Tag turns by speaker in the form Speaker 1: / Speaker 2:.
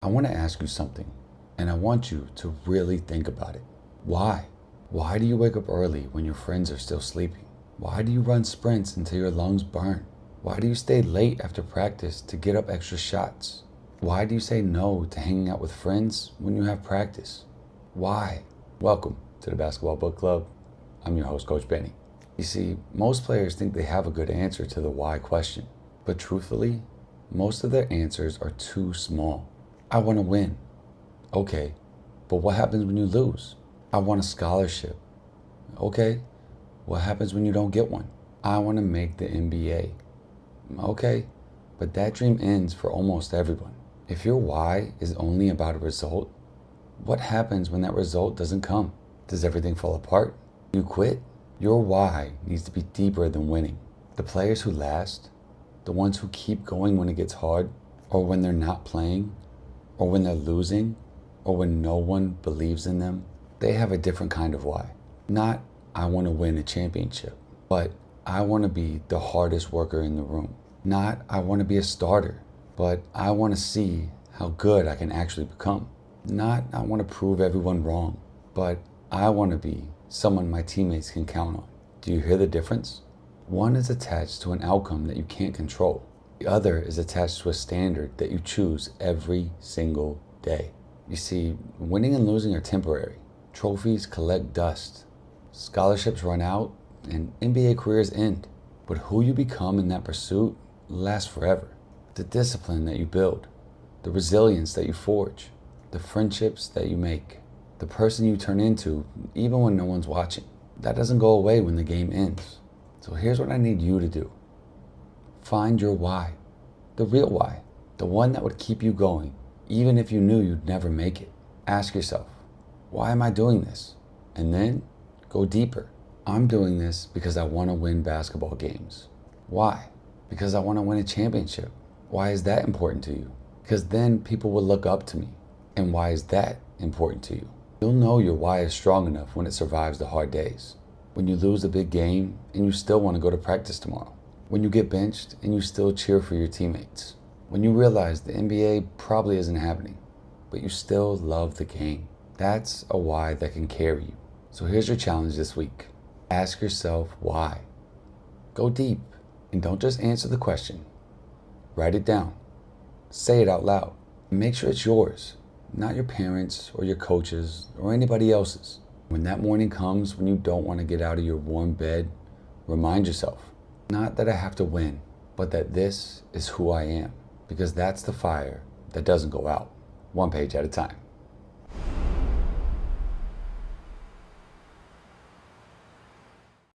Speaker 1: want to ask you something, and I want you to really think about it. Why? Why do you wake up early when your friends are still sleeping? Why do you run sprints until your lungs burn? Why do you stay late after practice to get up extra shots? Why do you say no to hanging out with friends when you have practice? Why? Welcome to the Basketball Book Club. I'm your host, Coach Benny. You see, most players think they have a good answer to the why question, but truthfully, most of their answers are too small. I want to win. Okay, but what happens when you lose? I want a scholarship. Okay, what happens when you don't get one? I want to make the NBA. Okay, but that dream ends for almost everyone. If your why is only about a result, what happens when that result doesn't come? Does everything fall apart? You quit? Your why needs to be deeper than winning. The players who last, the ones who keep going when it gets hard, or when they're not playing, or when they're losing, or when no one believes in them, they have a different kind of why. Not, I want to win a championship, but I want to be the hardest worker in the room. Not, I want to be a starter, but I want to see how good I can actually become. Not, I want to prove everyone wrong, but I want to be someone my teammates can count on. Do you hear the difference? One is attached to an outcome that you can't control. The other is attached to a standard that you choose every single day. You see, winning and losing are temporary. Trophies collect dust. Scholarships run out and NBA careers end. But who you become in that pursuit lasts forever. The discipline that you build, the resilience that you forge, the friendships that you make, the person you turn into even when no one's watching. That doesn't go away when the game ends. So here's what I need you to do. Find your why, the real why, the one that would keep you going, even if you knew you'd never make it. Ask yourself, why am I doing this? And then go deeper. I'm doing this because I want to win basketball games. Why? Because I want to win a championship. Why is that important to you? Because then people will look up to me. And why is that important to you? You'll know your why is strong enough when it survives the hard days. When you lose a big game and you still want to go to practice tomorrow. When you get benched and you still cheer for your teammates. When you realize the NBA probably isn't happening, but you still love the game. That's a why that can carry you. So here's your challenge this week. Ask yourself why. Go deep and don't just answer the question. Write it down. Say it out loud. And make sure it's yours, not your parents or your coaches or anybody else's. When that morning comes when you don't want to get out of your warm bed, remind yourself, not that I have to win, but that this is who I am, because that's the fire that doesn't go out, one page at a time.